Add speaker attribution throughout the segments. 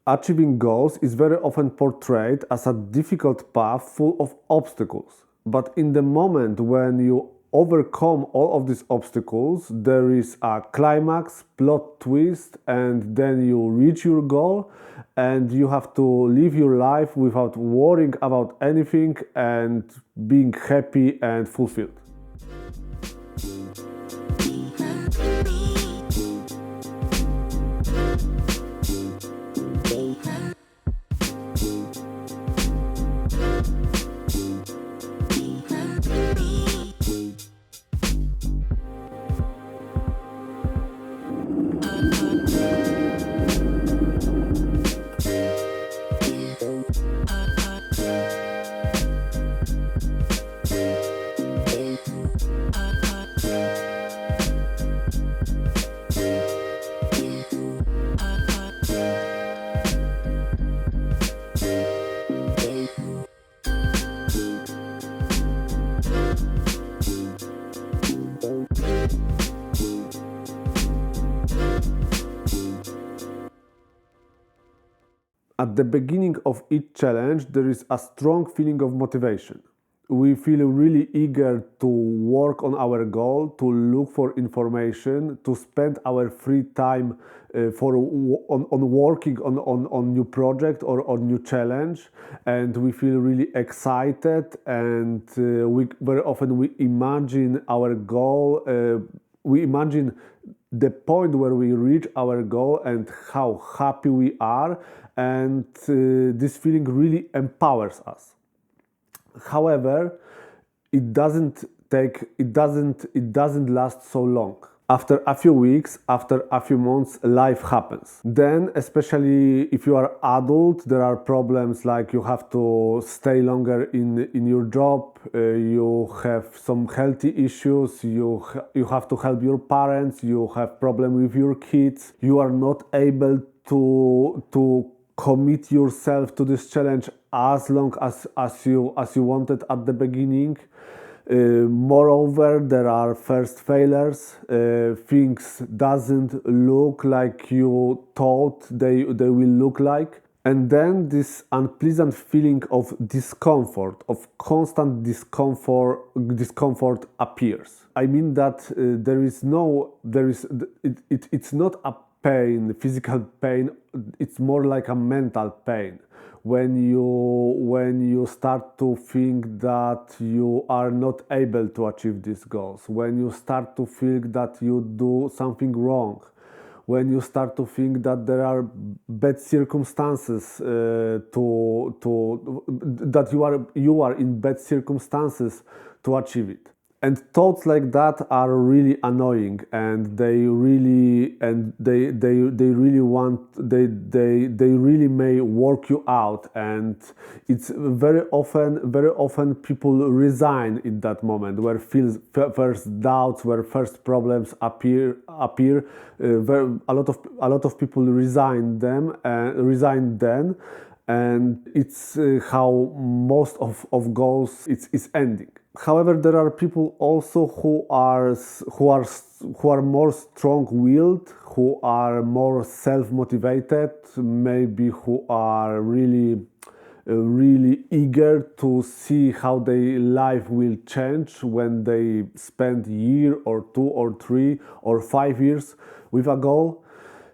Speaker 1: Achieving goals is very often portrayed as a difficult path full of obstacles. But in the moment when you overcome all of these obstacles, there is a climax, plot twist, and then you reach your goal and you have to live your life without worrying about anything and being happy and fulfilled. At the beginning of each challenge, there is a strong feeling of motivation. We feel really eager to work on our goal, to look for information, to spend our free time on working on new project or on new challenge, and we feel really excited. And we very often we imagine our goal. We imagine the point where we reach our goal and how happy we are, and this feeling really empowers us. However, it doesn't last so long. After a few weeks, after a few months, life happens. Then, especially if you are adult, there are problems like you have to stay longer in your job, you have some healthy issues, you have to help your parents, you have problem with your kids, you are not able to commit yourself to this challenge as long as you wanted at the beginning. Moreover, there are first failures. Things doesn't look like you thought they will look like. And then this unpleasant feeling of discomfort, of constant discomfort appears. I mean that it's not a pain, physical pain, it's more like a mental pain. When you start to think that you are not able to achieve these goals, when you start to think that you do something wrong, when you start to think that there are bad circumstances, that you are in bad circumstances to achieve it. And thoughts like that are really annoying, and they really may work you out. And it's very often people resign in that moment, where first doubts, where first problems appear. A lot of people resign then, and it's how most of goals is ending. However, there are people also who are more strong-willed, who are more self-motivated, maybe who are really eager to see how their life will change when they spend a year or 2 or 3 or 5 years with a goal.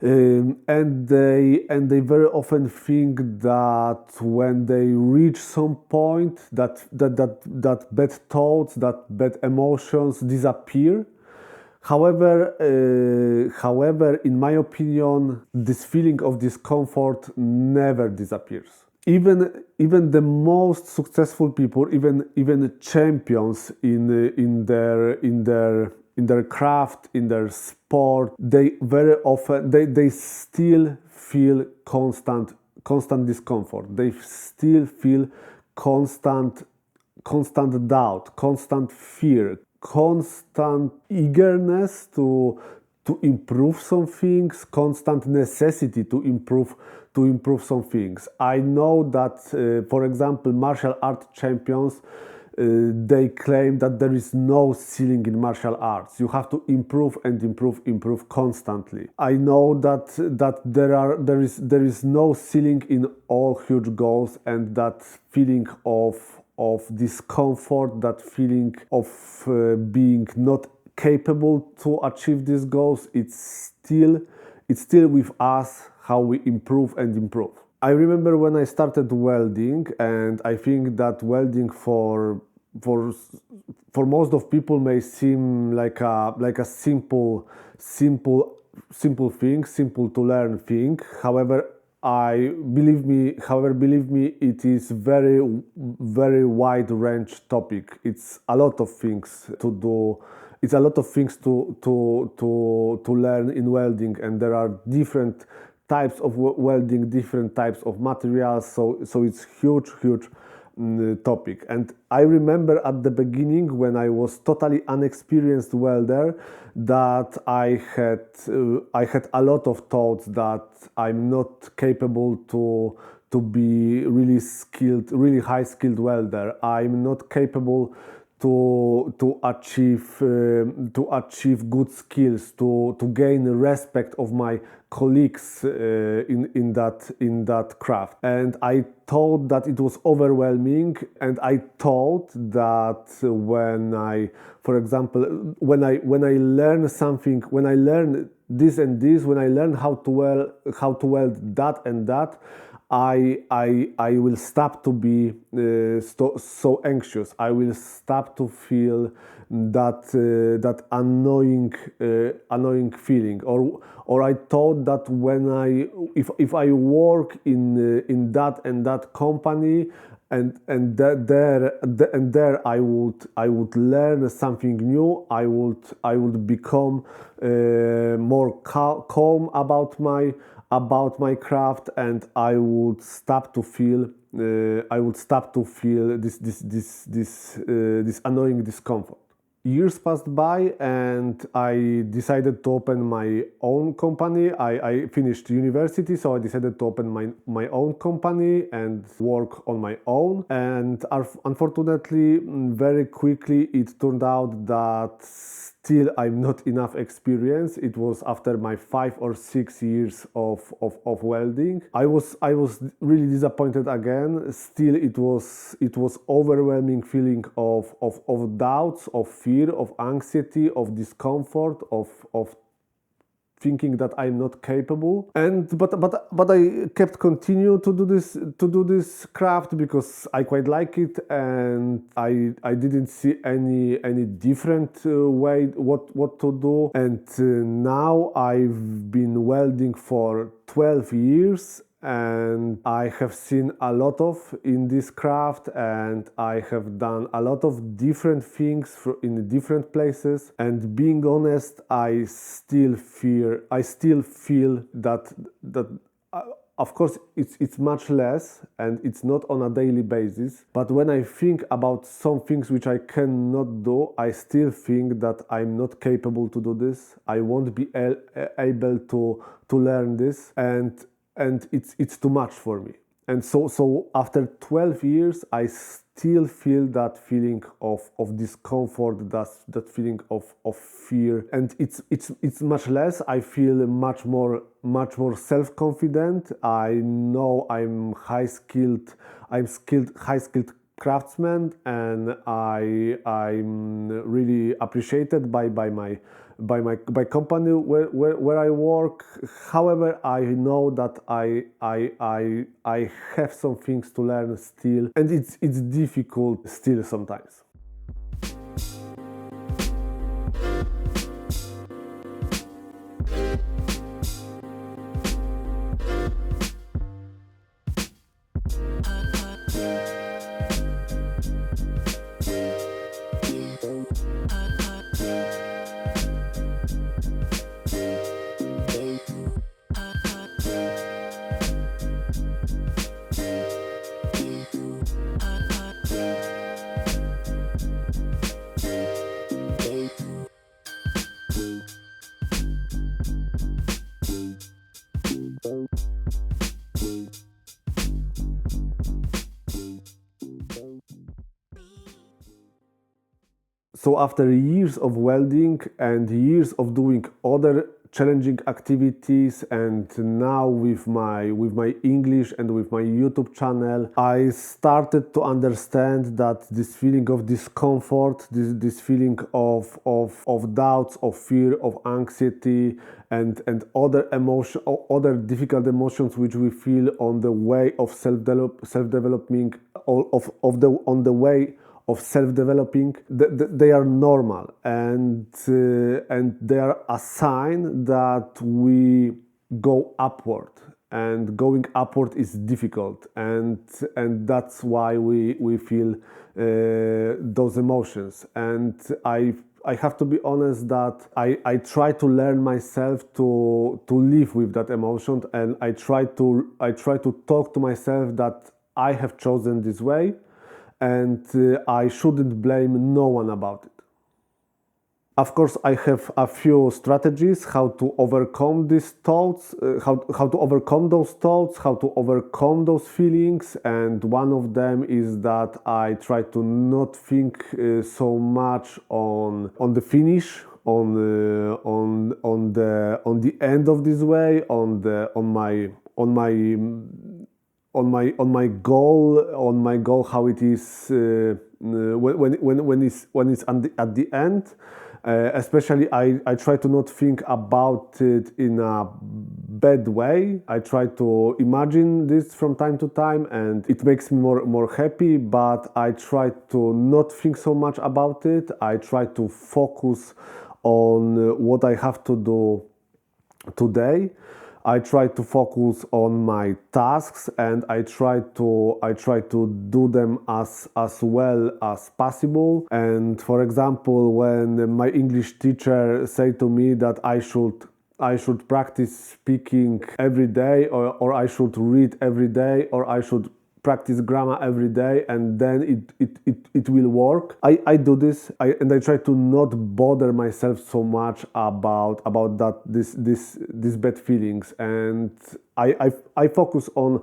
Speaker 1: And they very often think that when they reach some point that bad thoughts, that bad emotions disappear. However, in my opinion, this feeling of discomfort never disappears. Even the most successful people, even champions in their craft, in their sport, they very often they still feel constant discomfort. They still feel constant doubt, constant fear, constant eagerness to improve some things, constant necessity to improve some things. I know that, for example, martial art champions they claim that there is no ceiling in martial arts. You have to improve and improve constantly. I know that there is no ceiling in all huge goals, and that feeling of discomfort, that feeling of being not capable to achieve these goals, it's still with us, how we improve and improve. I remember when I started welding, and I think that welding for most of people may seem like a simple thing, simple to learn thing. However, believe me, it is very wide range topic. It's a lot of things to do. It's a lot of things to learn in welding, and there are different types of welding, different types of materials. So it's huge topic. And I remember at the beginning, when I was totally unexperienced welder, that I had a lot of thoughts that I'm not capable to be really skilled, really high skilled welder. I'm not capable to achieve good skills, to gain respect of my colleagues in that craft. And I thought that it was overwhelming, and I thought that for example, when I learn something, when I learn this and this, when I learn how to weld that and that, I will stop to be so anxious. I will stop to feel that annoying feeling. Or I thought that if I work in that and that company, and there I would learn something new. I would become more calm about my craft, and I would stop to feel this annoying discomfort. Years passed by, and I decided to open my own company. I finished university, so I decided to open my own company and work on my own. And unfortunately, very quickly, it turned out that still I'm not enough experience. It was after my 5 or 6 years of welding. I was really disappointed again. Still, it was overwhelming feeling of doubts, of fear, of anxiety, of discomfort, of thinking that I'm not capable. But I kept continue to do this craft because I quite like it, and I didn't see any different way what to do. And now I've been welding for 12 years, and I have seen a lot of in this craft, and I have done a lot of different things in different places. And being honest, I still feel that of course it's much less, and it's not on a daily basis. But when I think about some things which I cannot do, I still think that I'm not capable to do this. I won't be able to learn this, and it's too much for me. And so after 12 years, I still feel that feeling of discomfort, that feeling of fear, and it's much less. I feel much more self-confident. I know I'm high skilled craftsman, and I'm really appreciated by my company where I work. However, I know that I have some things to learn still, and it's difficult still sometimes. So after years of welding and years of doing other challenging activities, and now with my English and with my YouTube channel, I started to understand that this feeling of discomfort, this feeling of doubts, of fear, of anxiety, and other emotion, other difficult emotions which we feel on the way of self-developing, on the way of self-developing, they are normal, and they are a sign that we go upward, and going upward is difficult, and that's why we feel those emotions. And I have to be honest that I try to learn myself to live with that emotion, and I try to talk to myself that I have chosen this way, and I shouldn't blame no one about it. Of course, I have a few strategies how to overcome these thoughts, how to overcome those thoughts, how to overcome those feelings, and one of them is that I try to not think so much on the finish, on the end of this way, on my goal, how it is when it's at the end. Especially, I try to not think about it in a bad way. I try to imagine this from time to time, and it makes me more happy. But I try to not think so much about it. I try to focus on what I have to do today. I try to focus on my tasks, and I try to do them as well as possible. And for example, when my English teacher said to me that I should practice speaking every day, or I should read every day, or I should practice grammar every day, and then it will work. I do this, and I try to not bother myself so much about that these bad feelings, and I focus on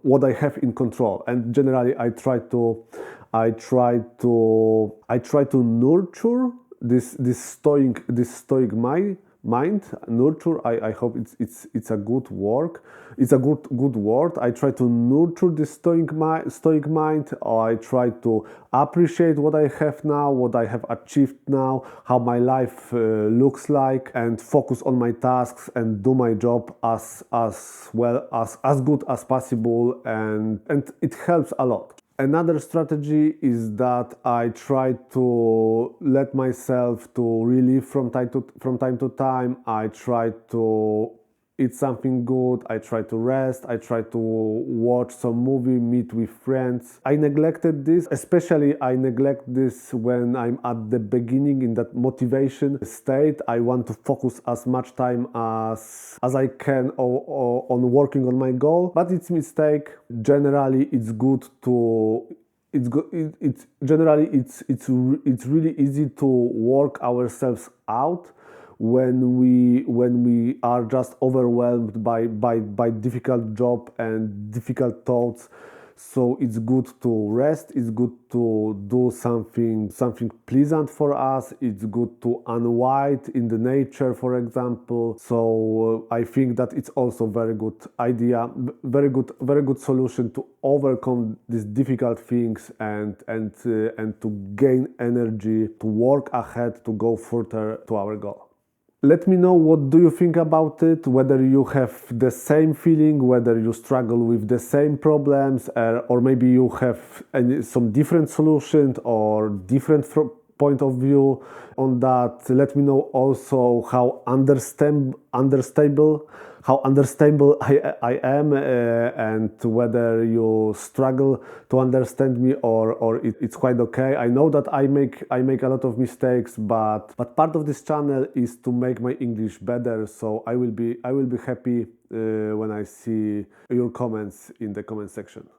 Speaker 1: what I have in control. And generally, I try to nurture this stoic mind. Nurture, I hope it's a good word. It's a good word. I try to nurture this stoic mind. I try to appreciate what I have now, what I have achieved now, how my life looks like, and focus on my tasks and do my job as well as good as possible, and it helps a lot. Another strategy is that I try to let myself to relieve from time to time. I try to eat something good. I try to rest. I try to watch some movie, meet with friends. I neglected this, especially I neglect this when I'm at the beginning in that motivation state. I want to focus as much time as I can on working on my goal, but it's a mistake. Generally, it's good to it's generally it's really easy to work ourselves out when we are just overwhelmed by difficult job and difficult thoughts. So it's good to rest, it's good to do something pleasant for us, it's good to unwind in the nature, for example. So I think that it's also very good idea, very good solution to overcome these difficult things, and to gain energy, to work ahead, to go further to our goal. Let me know what do you think about it, whether you have the same feeling, whether you struggle with the same problems, or maybe you have some different solutions or different point of view on that. Let me know also how understandable I am, and whether you struggle to understand me, or it's quite okay. I know that I make a lot of mistakes, but part of this channel is to make my English better. So I will be happy when I see your comments in the comment section.